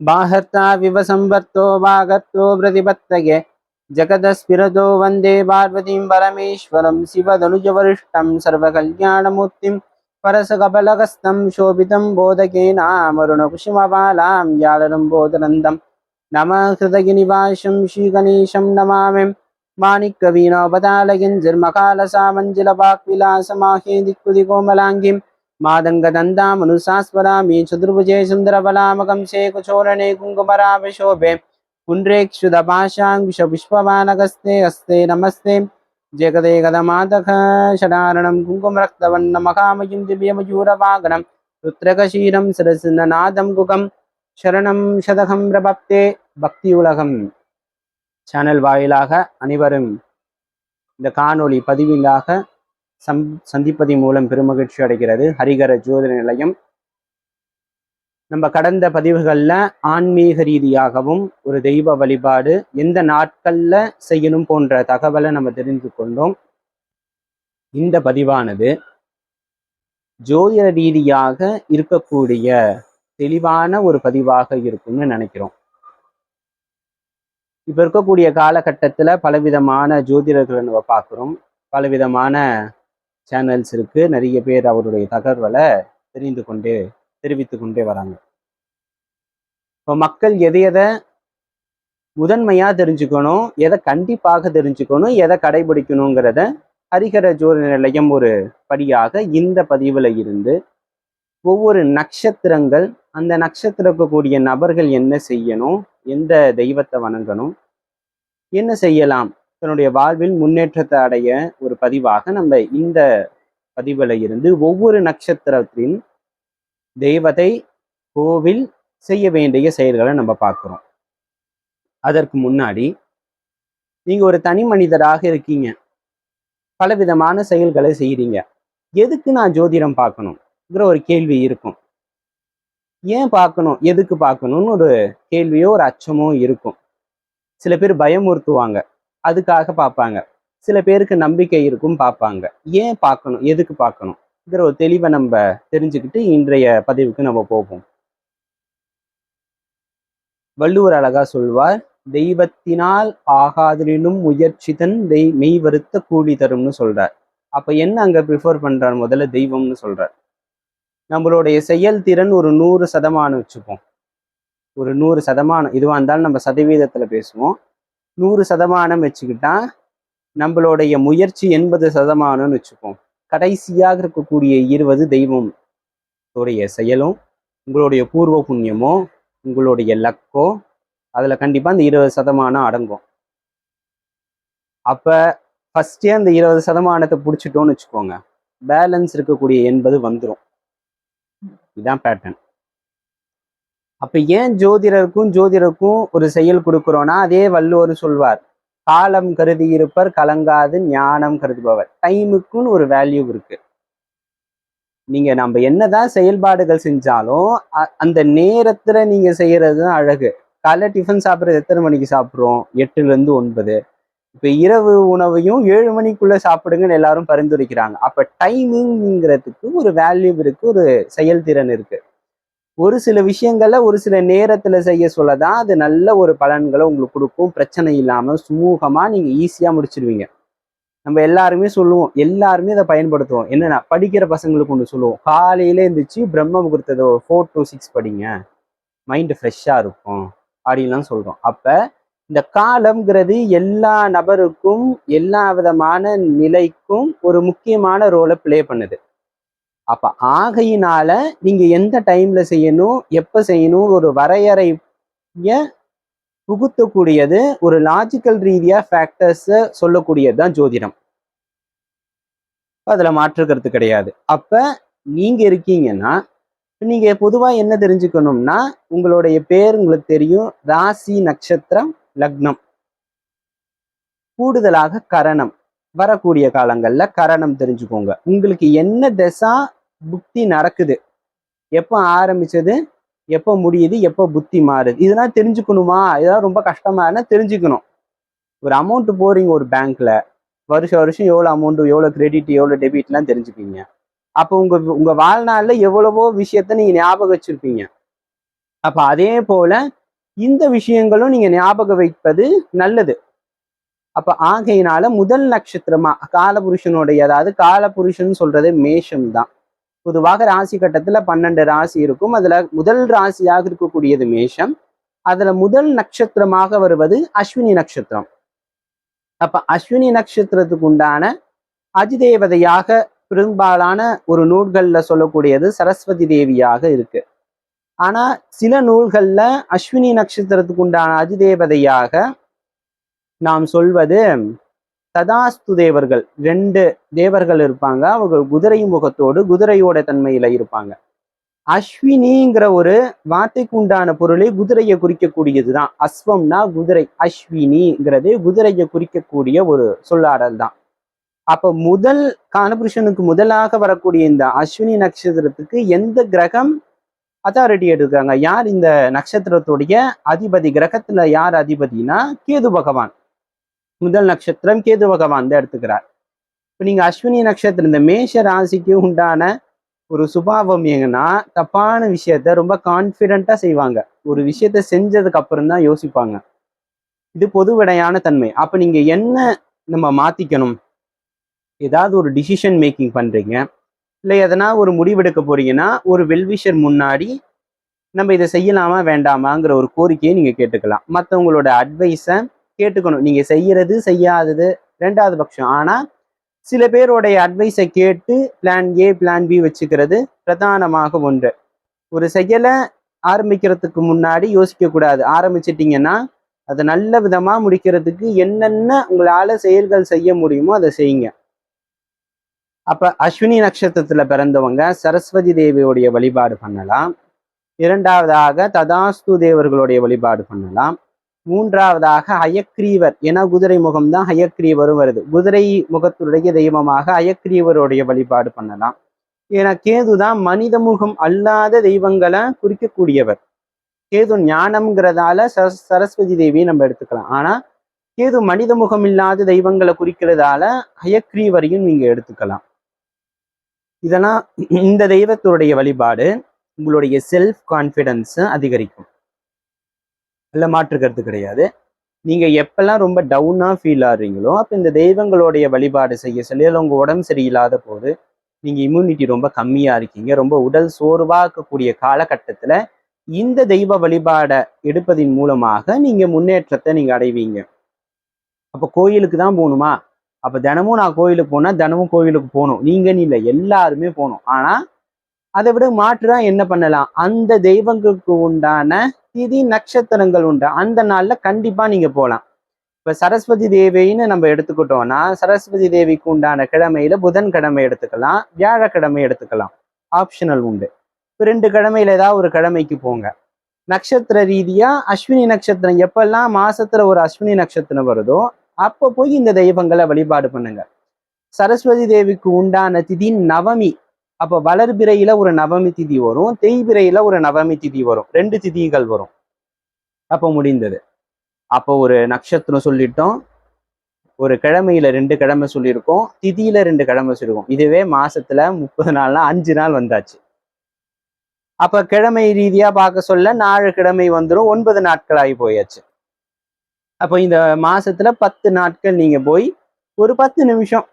बाहर्ता विवसंवर्तो वागर्तो प्रतिपत्तये जगदस्फिरतो वन्दे पार्वतीं परमेश्वरं शिवधनुजवरिष्ठं सर्वकल्याणमूर्तिं परसकपलकस्तं शोभितं बोधकेनामरुणकुसुमबालां जालरम्बोदरन्दं नमः हृदयनिवासं श्रीगणेशं नमामि माणिक्यवीणोपतालयञ्जिर्मकालसामञ्जलवाक्विलासमाहेदिक्कुदिकोमलाङ्गीं मादङ्गदन्तामनुशास्वरामि चतुर्भुजे सुन्दरबलामकं शेकुचोरणे कुङ्कुमराभशोभे पुण्ड्रेक्षुदपाशाङ्कुशपुष्पबाणकस्ते हस्ते नमस्ते जगदे गदमातः शडारणं कुङ्कुमरक्तवर्णमखामयं दिव्यमयूरवागनं रुद्रकशीलं सरसिन्ननादं गुगं शरणं शतकं प्रपत्ते பக்தி உலகம் சேனல் வாயிலாக அனைவரும் இந்த காணொளி பதிவிலாக சந்திப்பதன் மூலம் பெருமகிழ்ச்சி அடைகிறது. ஹரிகர ஜோதிட நிலையம் நம்ம கடந்த பதிவுகளில் ஆன்மீக ரீதியாகவும் ஒரு தெய்வ வழிபாடு எந்த நாட்கள்ல செய்யணும் போன்ற தகவலை நம்ம தெரிந்து கொண்டோம். இந்த பதிவானது ஜோதிட ரீதியாக இருக்கக்கூடிய தெளிவான ஒரு பதிவாக இருக்கும்னு நினைக்கிறோம். இப்போ இருக்கக்கூடிய காலகட்டத்தில் பலவிதமான ஜோதிடர்களை நம்ம பார்க்குறோம். பலவிதமான சேனல்ஸ் இருக்கு. நிறைய பேர் அவருடைய தகவலை தெரிவித்து கொண்டே வராங்க. இப்போ மக்கள் எதை முதன்மையாக தெரிஞ்சுக்கணும், எதை கண்டிப்பாக தெரிஞ்சுக்கணும், எதை கடைபிடிக்கணுங்கிறத ஹரிகர ஜோதிட நிலையம் ஒரு படியாக இந்த பதிவில் இருந்து ஒவ்வொரு நட்சத்திரங்கள், அந்த நட்சத்திரக்கூடிய நபர்கள் என்ன செய்யணும், எந்த தெய்வத்தை வணங்கணும், என்ன செய்யலாம், தன்னுடைய வாழ்வில் முன்னேற்றத்தை அடைய ஒரு பதிவாக நம்ம இந்த பதிவில் இருந்து ஒவ்வொரு நட்சத்திரத்தின் தெய்வத்தை, கோவில், செய்ய வேண்டிய செயல்களை நம்ம பார்க்குறோம். அதற்கு முன்னாடி நீங்க ஒரு தனி மனிதராக இருக்கீங்க, பலவிதமான செயல்களை செய்கிறீங்க. எதுக்கு நான் ஜோதிடம் பார்க்கணுங்கிற ஒரு கேள்வி இருக்கும். ஏன் பார்க்கணும், எதுக்கு பார்க்கணும்னு ஒரு கேள்வியோ ஒரு அச்சமோ இருக்கும். சில பேர் பயமுறுத்துவாங்க, அதுக்காக பார்ப்பாங்க. சில பேருக்கு நம்பிக்கை இருக்கும், பார்ப்பாங்க. ஏன் பார்க்கணும், எதுக்கு பார்க்கணுங்கிற ஒரு தெளிவை நம்ம தெரிஞ்சுக்கிட்டு இன்றைய பதிவுக்கு நம்ம போவோம். வள்ளுவர் அழகா சொல்வார், தெய்வத்தினால் ஆகாதலினும் முயற்சிதன் மெய் வருத்த கூலி தரும்னு சொல்றார். அப்ப என்ன அங்க ப்ரிஃபர் பண்றார், முதல்ல தெய்வம்னு சொல்றார். நம்மளுடைய செயல்திறன் ஒரு 100% வச்சுப்போம். ஒரு 100% இதுவாக இருந்தாலும் நம்ம சதவீதத்துல பேசுவோம். 100% வச்சுக்கிட்டா நம்மளுடைய முயற்சி 80% வச்சுப்போம். கடைசியாக இருக்கக்கூடிய 20 தெய்வம் உடைய செயலும், உங்களுடைய பூர்வ புண்ணியமோ, உங்களுடைய லக்கோ, அதுல கண்டிப்பா அந்த 20% அடங்கும். அப்ப ஃபர்ஸ்டே அந்த 20% பிடிச்சிட்டோன்னு வச்சுக்கோங்க, பேலன்ஸ் இருக்கக்கூடிய 80 வந்துடும். இதுதான் பேட்டர்ன். அப்ப ஏன் ஜோதிடருக்கும் ஒரு செயல் கொடுக்குறோம்னா, அதே வள்ளுவர் சொல்வார், காலம் கருதி இருப்பர் கலங்காது ஞானம் கருதுபவர். டைமுக்குன்னு ஒரு வேல்யூ இருக்கு. நீங்க நம்ம என்னதான் செயல்பாடுகள் செஞ்சாலும் அந்த நேரத்துல நீங்க செய்யறது தான் அழகு. காலைல டிஃபன் சாப்பிட்றது எத்தனை மணிக்கு சாப்பிட்றோம், 8ல இருந்து 9. இப்ப இரவு உணவையும் 7 மணிக்குள்ள சாப்பிடுங்கன்னு எல்லாரும் பரிந்துரைக்கிறாங்க. அப்ப டைமிங்கிறதுக்கு ஒரு வேல்யூ இருக்கு, ஒரு செயல்திறன் இருக்கு. ஒரு சில விஷயங்கள்ல ஒரு சில நேரத்துல செய்ய சொல்லதான் அது நல்ல ஒரு பலன்களை உங்களுக்கு கொடுக்கும். பிரச்சனை இல்லாம சுமூகமா நீங்க ஈஸியா முடிச்சிருவீங்க. நம்ம எல்லாருமே சொல்லுவோம், எல்லாருமே அதை பயன்படுத்துவோம். என்னன்னா, படிக்கிற பசங்களுக்கு ஒன்று சொல்லுவோம், காலையில இருந்துச்சு பிரம்ம முகூர்த்தத்தை 4 to 6 படிங்க, மைண்டு ஃப்ரெஷ்ஷா இருக்கும் அப்படின்லாம் சொல்றோம். அப்ப இந்த காலம்ங்கிறது எல்லா நபருக்கும் எல்லா விதமான நிலைக்கும் ஒரு முக்கியமான ரோலை பிளே பண்ணுது. அப்ப ஆகையினால நீங்க எந்த டைம்ல செய்யணும், எப்ப செய்யணும், ஒரு வரையறைய புகுத்தக்கூடியது, ஒரு லாஜிக்கல் ரீதியா ஃபேக்டர்ஸ சொல்லக்கூடியதுதான் ஜோதிடம். அதுல மாற்றுக்கிறது கிடையாது. அப்ப நீங்க இருக்கீங்கன்னா, நீங்க பொதுவா என்ன தெரிஞ்சுக்கணும்னா, உங்களுடைய பேர் உங்களுக்கு தெரியும், ராசி, நட்சத்திரம், லக்னம், கூடுதலாக கரணம். வரக்கூடிய காலங்கள்ல கரணம் தெரிஞ்சுக்கோங்க. உங்களுக்கு என்ன தசா புக்தி நடக்குது, எப்போ ஆரம்பிச்சது, எப்போ முடியுது, எப்போ புத்தி மாறுது, இதெல்லாம் தெரிஞ்சுக்கணுமா? இதெல்லாம் ரொம்ப கஷ்டமா தெரிஞ்சுக்கணும். ஒரு அமௌண்ட் போறீங்க ஒரு பேங்க்ல, வருஷம் எவ்வளவு அமௌண்ட், எவ்வளவு கிரெடிட், எவ்வளவு டெபிட்லாம் தெரிஞ்சுப்பீங்க. அப்போ உங்க வாழ்நாள்ல எவ்வளவோ விஷயத்த நீங்க ஞாபகம் வச்சிருப்பீங்க. அப்ப அதே போல இந்த விஷயங்களும் நீங்க ஞாபகம் வைப்பது நல்லது. அப்ப ஆகையினால முதல் நட்சத்திரமா காலபுருஷனுடைய, அதாவது காலபுருஷன் சொல்றது மேஷம் தான். பொதுவாக ராசி கட்டத்துல 12 ராசி இருக்கும். அதுல முதல் ராசியாக இருக்கக்கூடியது மேஷம். அதுல முதல் நட்சத்திரமாக வருவது அஸ்வினி நட்சத்திரம். அப்ப அஸ்வினி நட்சத்திரத்துக்கு உண்டான அதிதேவதையாக பெரும்பாலான ஒரு நூல்கள்ல சொல்லக்கூடியது சரஸ்வதி தேவியாக இருக்கு. ஆனா சில நூல்கள்ல அஸ்வினி நட்சத்திரத்துக்கு உண்டான அதிதேவதையாக நாம் சொல்வது ததாஸ்து தேவர்கள். 2 தேவர்கள் இருப்பாங்க. அவர்கள் குதிரை முகத்தோடு குதிரையோட தன்மையில இருப்பாங்க. அஸ்வினிங்கிற ஒரு வார்த்தைக்கு உண்டான பொருளை குதிரையை குறிக்கக்கூடியதுதான். அஸ்வம்னா குதிரை, அஸ்வினிங்கிறது குதிரையை குறிக்கக்கூடிய ஒரு சொல்லாடல் தான். அப்ப முதல் காலபுருஷனுக்கு முதலாக வரக்கூடிய இந்த அஸ்வினி நட்சத்திரத்துக்கு எந்த கிரகம் அத்தாரிட்டி எடுக்காங்க? யார் இந்த நட்சத்திரத்துடைய அதிபதி? கிரகத்துல யார் அதிபதினா கேது பகவான். முதல் நட்சத்திரம் கேது பகவான் தான் எடுத்துக்கிறார். இப்ப நீங்க அஸ்வினி நட்சத்திரம், இந்த மேஷ ராசிக்கு உண்டான ஒரு சுபாவம் எங்கன்னா, தப்பான விஷயத்த ரொம்ப கான்பிடண்டா செய்வாங்க. ஒரு விஷயத்த செஞ்சதுக்கு அப்புறம் தான் யோசிப்பாங்க. இது பொதுவிடையான தன்மை. அப்ப நீங்க என்ன நம்ம மாத்திக்கணும்? ஏதாவது ஒரு டிசிஷன் மேக்கிங் பண்றீங்க, இல்லை எதனா ஒரு முடிவெடுக்க போறீங்கன்னா, ஒரு வெல்விஷர் முன்னாடி நம்ம இதை செய்யலாமா வேண்டாமாங்கிற ஒரு கோரிக்கையை நீங்க கேட்டுக்கலாம். மற்றவங்களோட அட்வைஸை கேட்டுக்கணும். நீங்க செய்யறது செய்யாதது ரெண்டாவது பட்சம். ஆனா சில பேருடைய அட்வைஸை கேட்டு பிளான் ஏ பிளான் பி வச்சுக்கிறது பிரதானமாக ஒன்று. ஒரு செயலை ஆரம்பிக்கிறதுக்கு முன்னாடி யோசிக்க கூடாது. ஆரம்பிச்சிட்டிங்கன்னா அதை நல்ல விதமா முடிக்கிறதுக்கு என்னென்ன உங்களால செயல்கள் செய்ய முடியுமோ அதை செய்யுங்க. அப்ப அஸ்வினி நட்சத்திரத்துல பிறந்தவங்க சரஸ்வதி தேவியோடைய வழிபாடு பண்ணலாம். இரண்டாவதாக ததாஸ்து தேவர்களுடைய வழிபாடு பண்ணலாம். மூன்றாவதாக ஹயக்ரீவர், ஏன்னா குதிரை முகம் தான் ஹயக்ரீவரும் வருது. குதிரை முகத்துடைய தெய்வமாக ஹயக்ரீவருடைய வழிபாடு பண்ணலாம். ஏன்னா கேது தான் மனித முகம் அல்லாத தெய்வங்களை குறிக்கக்கூடியவர். கேது ஞானம்ங்கிறதால சரஸ்வதி தேவியை நம்ம எடுத்துக்கலாம். ஆனா கேது மனித முகம் இல்லாத தெய்வங்களை குறிக்கிறதால ஹயக்ரீவரையும் நீங்க எடுத்துக்கலாம். இதெல்லாம் இந்த தெய்வத்துடைய வழிபாடு உங்களுடைய செல்ஃப் கான்ஃபிடன்ஸ் அதிகரிக்கும். இல்ல மாற்றுக்கிறது கிடையாது. நீங்க எப்பெல்லாம் ரொம்ப டவுனா ஃபீல் ஆடுறீங்களோ அப்ப இந்த தெய்வங்களுடைய வழிபாடு செய்ய சொல்லி, உங்க உடம்பு சரியில்லாத போது, நீங்க இம்யூனிட்டி ரொம்ப கம்மியா இருக்கீங்க, ரொம்ப உடல் சோர்வா இருக்கக்கூடிய காலகட்டத்துல இந்த தெய்வ வழிபாடை எடுப்பதின் மூலமாக நீங்க முன்னேற்றத்தை நீங்க அடைவீங்க. அப்ப கோயிலுக்கு தான் போகணுமா? அப்ப தினமும் நான் கோயிலுக்கு போனா தினமும் கோயிலுக்கு போகணும் நீங்கன்னு இல்லை, எல்லாருமே போகணும். ஆனா அதை விட மாற்றுனா என்ன பண்ணலாம்? அந்த தெய்வங்களுக்கு உண்டான திதி நட்சத்திரங்கள் உண்டு, அந்த நாள்ல கண்டிப்பா நீங்க போகலாம். இப்ப சரஸ்வதி தேவின்னு நம்ம எடுத்துக்கிட்டோம்னா, சரஸ்வதி தேவிக்கு உண்டான கிழமையில புதன்கிழமை எடுத்துக்கலாம், வியாழக்கிழமை எடுத்துக்கலாம், ஆப்ஷனல் உண்டு. இப்போ 2 கிழமையில ஏதாவது ஒரு கிழமைக்கு போங்க. நட்சத்திர ரீதியா அஸ்வினி நட்சத்திரம் எப்பெல்லாம் மாசத்துல ஒரு அஸ்வினி நட்சத்திரம் வருதோ அப்போ போய் இந்த தெய்வங்களை வழிபாடு பண்ணுங்க. சரஸ்வதி தேவிக்கு உண்டான திதி நவமி. அப்போ வளர்பிறையில ஒரு நவமி திதி வரும், தேய்பிறையில ஒரு நவமி திதி வரும், 2 திதிகள் வரும். அப்போ முடிந்தது. அப்போ ஒரு நட்சத்திரம் சொல்லிட்டோம், ஒரு கிழமையில 2 கிழமை சொல்லியிருக்கோம், திதியில 2 கிழமை சொல்லியிருக்கோம். இதுவே மாசத்துல 30 நாள்னா 5 நாள் வந்தாச்சு. அப்ப கிழமை ரீதியா பார்க்க சொல்ல 4 கிழமை வந்துடும், 9 நாட்கள் ஆகி போயாச்சு. அப்போ இந்த மாசத்துல 10 நாட்கள் நீங்க போய் ஒரு 10 நிமிஷம்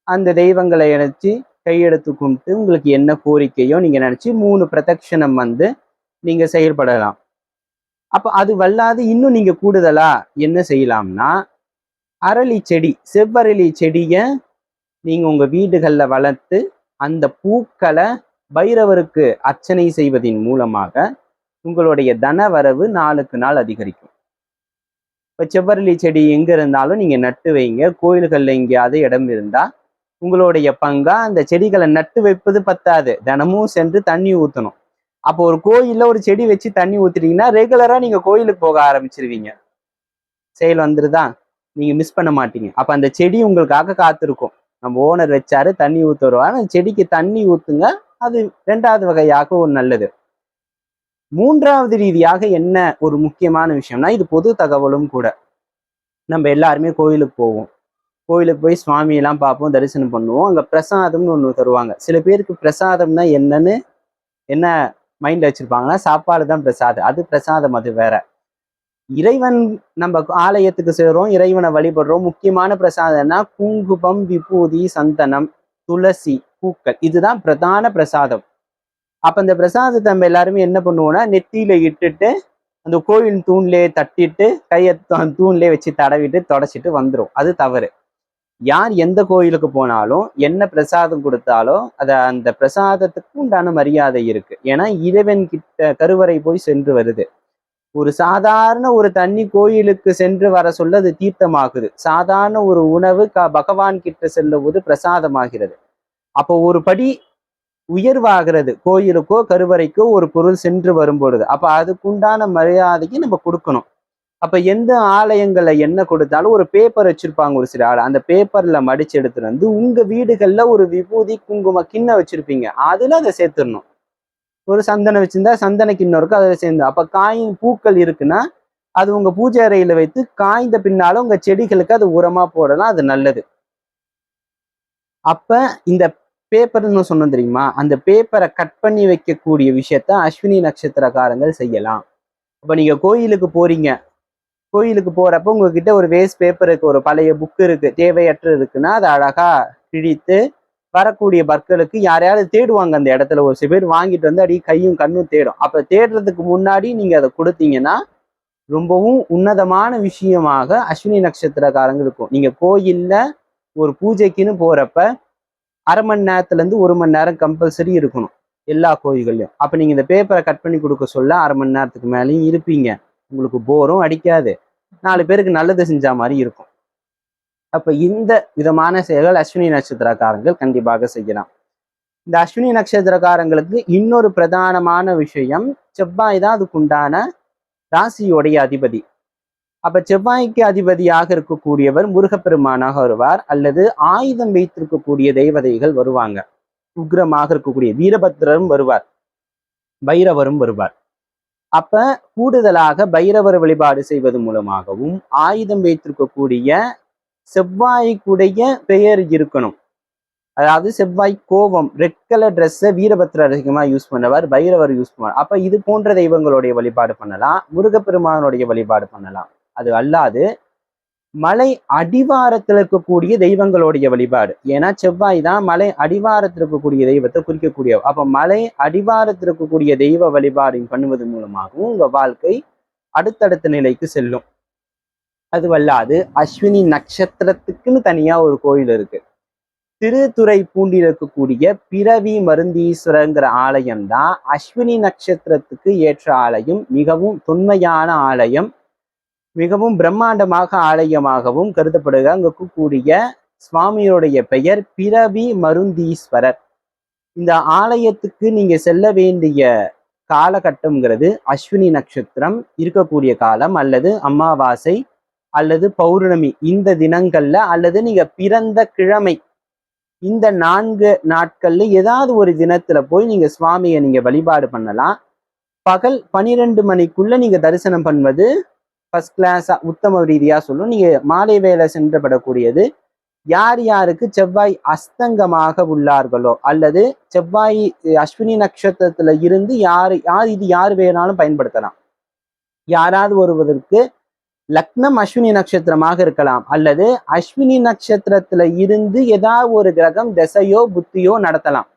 அந்த தெய்வங்களை நினைச்சு கையெடுத்து கும்பிட்டு உங்களுக்கு என்ன கோரிக்கையோ நீங்க நினைச்சு 3 பிரதட்சணம் வந்து நீங்க செயல்படலாம். அப்ப அது வல்லாது இன்னும் நீங்க கூடுதலா என்ன செய்யலாம்னா, அரளி செடி, செவ்வரளி செடிய நீங்க உங்க வீடுகள்ல வளர்த்து அந்த பூக்களை பைரவருக்கு அர்ச்சனை செய்வதின் மூலமாக உங்களுடைய தன வரவு நாளுக்கு நாள் அதிகரிக்கும். இப்ப செவ்வரளி செடி எங்க இருந்தாலும் நீங்க நட்டு வைங்க. கோயில்கள்ல எங்கேயாவது இடம் இருந்தா உங்களுடைய பங்கா அந்த செடிகளை நட்டு வைப்பது பத்தாது, தினமும் சென்று தண்ணி ஊற்றணும். அப்போ ஒரு கோயில்ல ஒரு செடி வச்சு தண்ணி ஊத்துறீங்கன்னா ரெகுலரா நீங்க கோயிலுக்கு போக ஆரம்பிச்சிருவீங்க. செயல் வந்துருதா? நீங்க மிஸ் பண்ண மாட்டீங்க. அப்ப அந்த செடி உங்களுக்காக காத்திருக்கும். நம்ம ஓனர் வச்சாரு தண்ணி ஊத்து வருவாரு, அந்த செடிக்கு தண்ணி ஊத்துங்க. அது 2வது வகையாக ஒரு நல்லது. 3வது ரீதியாக என்ன ஒரு முக்கியமான விஷயம்னா, இது பொது தகவலும் கூட. நம்ம எல்லாருமே கோயிலுக்கு போவோம், கோயிலுக்கு போய் சுவாமியெல்லாம் பார்ப்போம், தரிசனம் பண்ணுவோம். அங்க பிரசாதம்னு ஒண்ணு தருவாங்க. சில பேருக்கு பிரசாதம்னா என்னன்னு என்ன மைண்ட்ல வச்சிருப்பாங்கன்னா சாப்பாடு தான் பிரசாதம். அது பிரசாதம், அது வேற. இறைவன் நம்ம ஆலயத்துக்கு சேர்றோம், இறைவனை வழிபடுறோம். முக்கியமான பிரசாதம்னா குங்குமம், விபூதி, சந்தனம், துளசி, பூக்கள். இதுதான் பிரதான பிரசாதம். அப்ப இந்த பிரசாதத்தை நம்ம எல்லாருமே என்ன பண்ணுவோம்னா நெத்தியில இட்டுட்டு அந்த கோயில் தூண்லயே தட்டிட்டு கையை தூண்லயே வச்சு தடவிட்டு தொடச்சிட்டு வந்துடும். அது தவறு. யார் எந்த கோயிலுக்கு போனாலும் என்ன பிரசாதம் கொடுத்தாலும் அந்த பிரசாதத்துக்கு உண்டான மரியாதை இருக்கு. ஏன்னா இறைவன் கிட்ட கருவறை போய் சென்று வருது. ஒரு சாதாரண ஒரு தண்ணி கோயிலுக்கு சென்று வர சொல்ல அது தீர்த்தமாகுது. சாதாரண ஒரு உணவு பகவான் கிட்ட செல்லும்போது பிரசாதமாகிறது. அப்போ ஒரு படி உயர்வாகிறது. கோயிலுக்கோ கருவறைக்கோ ஒரு பொருள் சென்று வரும்பொழுது அப்ப அதுக்குண்டான மரியாதைக்கு நம்ம கொடுக்கணும். அப்ப எந்த ஆலயங்கள்ல என்ன கொடுத்தாலும் ஒரு பேப்பர் வச்சிருப்பாங்க ஒரு சில ஆள். அந்த பேப்பர்ல மடிச்சு எடுத்துட்டு வந்து உங்க வீடுகள்ல ஒரு விபூதி குங்கும கிண்ணம் வச்சிருப்பீங்க, அதுல அதை சேர்த்துடணும். ஒரு சந்தனம் வச்சிருந்தா சந்தன கிண்ணம் இருக்கும், அதில் சேர்ந்து. அப்ப பூக்கள் இருக்குன்னா அது உங்க பூஜை அறையில வைத்து காய்ந்த பின்னாலும் உங்க செடிகளுக்கு அது உரமா போடலாம். அது நல்லது. அப்ப இந்த பேப்பர்னு சொன்னோம் தெரியுமா, அந்த பேப்பரை கட் பண்ணி வைக்கக்கூடிய விஷயத்த அஸ்வினி நட்சத்திரக்காரங்கள் செய்யலாம். அப்ப நீங்க கோயிலுக்கு போறீங்க, கோயிலுக்கு போறப்ப உங்ககிட்ட ஒரு வேஸ்ட் பேப்பர் இருக்கு, ஒரு பழைய புக் இருக்கு, தேவையற்ற இருக்குன்னா அதை அழகா கிழித்து வரக்கூடிய பற்களுக்கு யாரையாவது தேடுவாங்க அந்த இடத்துல. ஒரு சில பேர் வாங்கிட்டு வந்து அடி கையும் கண்ணும் தேடும். அப்ப தேடுறதுக்கு முன்னாடி நீங்க அதை கொடுத்தீங்கன்னா ரொம்பவும் உன்னதமான விஷயமாக அஸ்வினி நட்சத்திரக்காரங்க இருக்கும். நீங்க கோயில்ல ஒரு பூஜைக்குன்னு போறப்ப அரை மணி நேரத்துல இருந்து 1 மணி நேரம் கம்பல்சரி இருக்கணும் எல்லா கோயில்கள்லயும். அப்ப நீங்க இந்த பேப்பரை கட் பண்ணி கொடுக்க சொல்ல அரை மணி நேரத்துக்கு மேலேயும் இருப்பீங்க. உங்களுக்கு போரும் அடிக்காது, 4 பேருக்கு நல்லது செஞ்ச மாதிரி இருக்கும். அப்ப இந்த விதமான செயல்கள் அஸ்வினி நட்சத்திரக்காரங்கள் கண்டிப்பாக செய்யலாம். இந்த அஸ்வினி நட்சத்திரக்காரங்களுக்கு இன்னொரு பிரதானமான விஷயம், செவ்வாய் தான் அதுக்குண்டான ராசியோடைய அதிபதி. அப்ப செவ்வாய்க்கு அதிபதியாக இருக்கக்கூடியவர் முருகப்பெருமானாக வருவார், அல்லது ஆயுதம் வைத்திருக்கக்கூடிய தெய்வதைகள் வருவாங்க. உக்ரமாக இருக்கக்கூடிய வீரபத்ரரும் வருவார், பைரவரும் வருவார். அப்ப கூடுதலாக பைரவர் வழிபாடு செய்வது மூலமாகவும் ஆயுதம் வைத்திருக்கக்கூடிய செவ்வாய்க்குடைய பெயர் இருக்கணும். அதாவது செவ்வாய் கோபம், ரெட் கலர் ட்ரெஸ்ஸை வீரபத்ரர் அதிகமா யூஸ் பண்ணுவார், பைரவர் யூஸ் பண்ணுவார். அப்ப இது போன்ற தெய்வங்களுடைய வழிபாடு பண்ணலாம், முருகப்பெருமானுடைய வழிபாடு பண்ணலாம். அது அல்லாது மலை அடிவாரத்தில் இருக்கக்கூடிய தெய்வங்களுடைய வழிபாடு, ஏன்னா செவ்வாய் தான் மலை அடிவாரத்தில் இருக்கக்கூடிய தெய்வத்தை குறிக்கக்கூடிய. அப்ப மலை அடிவாரத்தில் இருக்கக்கூடிய தெய்வ வழிபாடு பண்ணுவது மூலமாகவும் உங்க வாழ்க்கை அடுத்தடுத்த நிலைக்கு செல்லும். அதுவல்லாது அஸ்வினி நட்சத்திரத்துக்குன்னு தனியா ஒரு கோயில் இருக்கு. திருத்துறைப்பூண்டில் இருக்கக்கூடிய பிறவி மருந்தீஸ்வரங்கிற ஆலயம் தான் அஸ்வினி நட்சத்திரத்துக்கு ஏற்ற ஆலயம். மிகவும் தொன்மையான ஆலயம், மிகவும் பிரம்மாண்டமாக ஆலயமாகவும் கருதப்படுக. அங்க இருக்கக்கூடிய சுவாமியோடைய பெயர் பிறவி மருந்தீஸ்வரர். இந்த ஆலயத்துக்கு நீங்க செல்ல வேண்டிய காலகட்டம்ங்கிறது அஸ்வினி நட்சத்திரம் இருக்கக்கூடிய காலம், அல்லது அமாவாசை அல்லது பௌர்ணமி, இந்த தினங்கள்ல, அல்லது நீங்க பிறந்த கிழமை, இந்த 4 நாட்கள்ல ஏதாவது ஒரு தினத்துல போய் நீங்க சுவாமியை நீங்க வழிபாடு பண்ணலாம். பகல் 12 மணிக்குள்ள நீங்க தரிசனம் பண்ணுவது ஃபர்ஸ்ட் கிளாஸா உத்தம ரீதியா சொல்லும். நீங்க மாலை வேலை சென்றப்படக்கூடியது யார் யாருக்கு செவ்வாய் அஸ்தங்கமாக உள்ளார்களோ, அல்லது செவ்வாய் அஸ்வினி நட்சத்திரத்துல இருந்து இது யார் வேணாலும் பயன்படுத்தலாம். யாராவது ஒருவருக்கு லக்னம் அஸ்வினி நட்சத்திரமாக இருக்கலாம், அல்லது அஸ்வினி நட்சத்திரத்துல இருந்து ஏதாவது ஒரு கிரகம் திசையோ புத்தியோ நடத்தலாம்.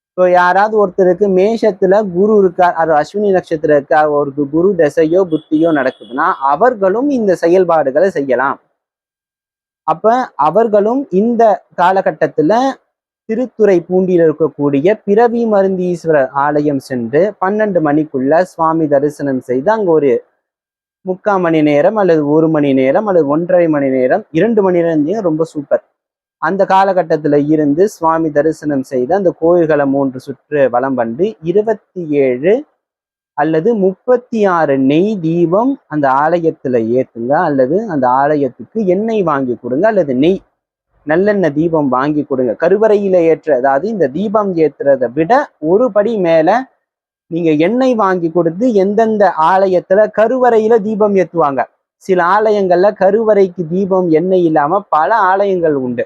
இப்போ யாராவது ஒருத்தருக்கு மேஷத்துல குரு இருக்கார், அது அஸ்வினி நட்சத்திரம் இருக்கா, அவருக்கு குரு திசையோ புத்தியோ நடக்குதுன்னா அவர்களும் இந்த செயல்பாடுகளை செய்யலாம். அப்ப அவர்களும் இந்த காலகட்டத்துல திருத்துறைப்பூண்டியில் இருக்கக்கூடிய பிறவி மருந்தீஸ்வரர் ஆலயம் சென்று 12 மணிக்குள்ள சுவாமி தரிசனம் செய்து அங்க ஒரு 3/4 மணி நேரம் அல்லது 1 மணி நேரம் அல்லது 1.5 மணி நேரம் 2 மணி நேரம் ரொம்ப சூப்பர். அந்த காலகட்டத்துல இருந்து சுவாமி தரிசனம் செய்து அந்த கோயில்களை 3 சுற்று வலம் வந்து 27 அல்லது 36 நெய் தீபம் அந்த ஆலயத்துல ஏத்துங்க, அல்லது அந்த ஆலயத்துக்கு எண்ணெய் வாங்கி கொடுங்க, அல்லது நெய் நல்லெண்ணெய் தீபம் வாங்கி கொடுங்க. கருவறையில ஏற்ற, அதாவது இந்த தீபம் ஏற்றுறதை விட ஒரு படி மேல நீங்க எண்ணெய் வாங்கி கொடுத்து எந்தெந்த ஆலயத்துல கருவறையில தீபம் ஏற்றுவாங்க. சில ஆலயங்கள்ல கருவறைக்கு தீபம் எண்ணெய் இல்லாம பல ஆலயங்கள் உண்டு.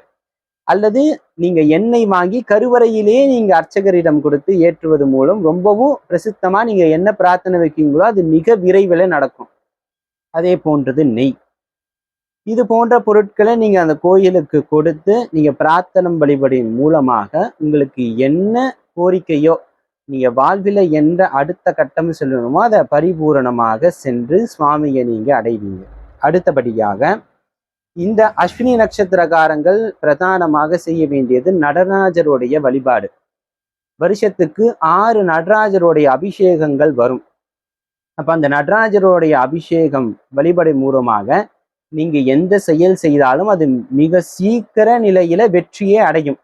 அல்லது நீங்க எண்ணெய் வாங்கி கருவறையிலே நீங்க அர்ச்சகரிடம் கொடுத்து ஏற்றுவது மூலம் ரொம்பவும் பிரசித்தமா நீங்க என்ன பிரார்த்தனை வைக்கீங்களோ அது மிக விரைவில் நடக்கும். அதே போன்றது நெய். இது போன்ற பொருட்களை நீங்க அந்த கோயிலுக்கு கொடுத்து நீங்க பிரார்த்தனை வழிபடின் மூலமாக உங்களுக்கு என்ன கோரிக்கையோ, நீங்க வாழ்வில எந்த அடுத்த கட்டம் செல்லணுமோ அதை பரிபூரணமாக சென்று சுவாமியை நீங்க அடைவீங்க. அடுத்தபடியாக இந்த அஸ்வினி நட்சத்திரக்காரங்கள் பிரதானமாக செய்ய வேண்டியது நடராஜருடைய வழிபாடு. வருஷத்துக்கு 6 நடராஜருடைய அபிஷேகங்கள் வரும். அப்ப அந்த நடராஜருடைய அபிஷேகம் வழிபாடு மூலமாக நீங்க எந்த செயல் செய்தாலும் அது மிக சீக்கிர நிலையில வெற்றியே அடையும்.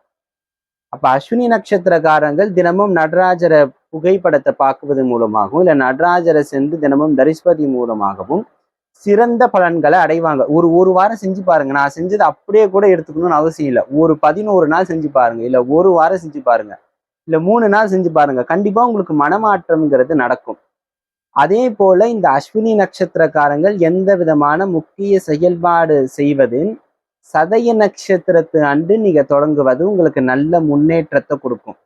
அப்ப அஸ்வினி நட்சத்திரக்காரங்கள் தினமும் நடராஜரை புகைப்படத்தை பார்க்குவது மூலமாகவும் இல்ல நடராஜரை சென்று தினமும் தரிசிப்பது மூலமாகவும் சிறந்த பலன்களை அடைவாங்க. ஒரு வாரம் செஞ்சு பாருங்க. நான் செஞ்சது அப்படியே கூட எடுத்துக்கணும்னு அவசியம் இல்லை. ஒரு 11 நாள் செஞ்சு பாருங்க, இல்ல ஒரு வாரம் செஞ்சு பாருங்க, இல்ல 3 நாள் செஞ்சு பாருங்க. கண்டிப்பா உங்களுக்கு மனமாற்றம்ங்கிறது நடக்கும். அதே போல இந்த அஸ்வினி நட்சத்திரக்காரங்கள் எந்த விதமான முக்கிய செயல்பாடு செய்வதின் சதய நட்சத்திரத்து அன்று நீங்க தொடங்குவது உங்களுக்கு நல்ல முன்னேற்றத்தை கொடுக்கும்.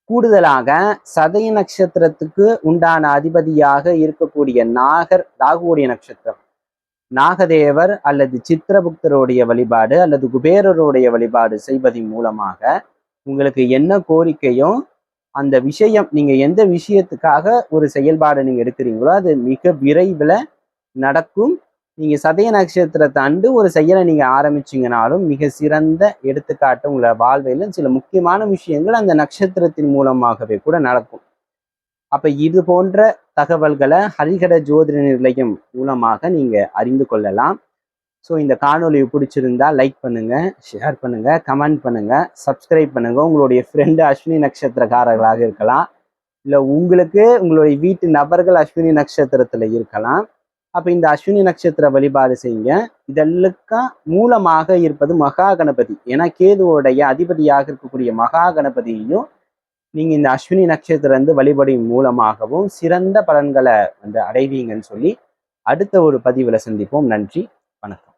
கூடுதலாக சதய நட்சத்திரத்துக்கு உண்டான அதிபதியாக இருக்கக்கூடிய நாகர், ராகுவுடைய நட்சத்திரம், நாகதேவர் அல்லது சித்திரகுப்தருடைய வழிபாடு அல்லது குபேரருடைய வழிபாடு செய்வதன் மூலமாக உங்களுக்கு என்ன கோரிக்கையோ அந்த விஷயம், நீங்க எந்த விஷயத்துக்காக ஒரு செயல்பாடு நீங்க எடுக்கிறீங்களோ அது மிக விரைவில் நடக்கும். நீங்க சதய நட்சத்திரத்தை அண்டு ஒரு செயலை நீங்க ஆரம்பிச்சீங்கனாலும் மிக சிறந்த எடுத்துக்காட்டு உங்களை வாழ்வையில சில முக்கியமான விஷயங்கள் அந்த நட்சத்திரத்தின் மூலமாகவே கூட நடக்கும். அப்ப இது போன்ற தகவல்களை ஹரிஹர ஜோதிட நிலையம் மூலமாக நீங்க அறிந்து கொள்ளலாம். ஸோ இந்த காணொலி பிடிச்சிருந்தா லைக் பண்ணுங்க, ஷேர் பண்ணுங்க, கமெண்ட் பண்ணுங்க, சப்ஸ்கிரைப் பண்ணுங்க. உங்களுடைய ஃப்ரெண்டு அஸ்வினி நட்சத்திரக்காரர்களாக இருக்கலாம், இல்லை உங்களுக்கு உங்களுடைய வீட்டு நபர்கள் அஸ்வினி நட்சத்திரத்துல இருக்கலாம். அப்ப இந்த அஸ்வினி நட்சத்திர வழிபாடு செய்யுங்க. இதெல்லாம் மூலமாக இருப்பது மகா கணபதி. ஏன்னா கேதுவோடைய அதிபதியாக இருக்கக்கூடிய மகா கணபதியையும் நீங்க இந்த அஸ்வினி நட்சத்திரம் வழிபடும் மூலமாகவும் சிறந்த பலன்களை அடைவீங்கன்னு சொல்லி அடுத்த ஒரு பதிவுல சந்திப்போம். நன்றி, வணக்கம்.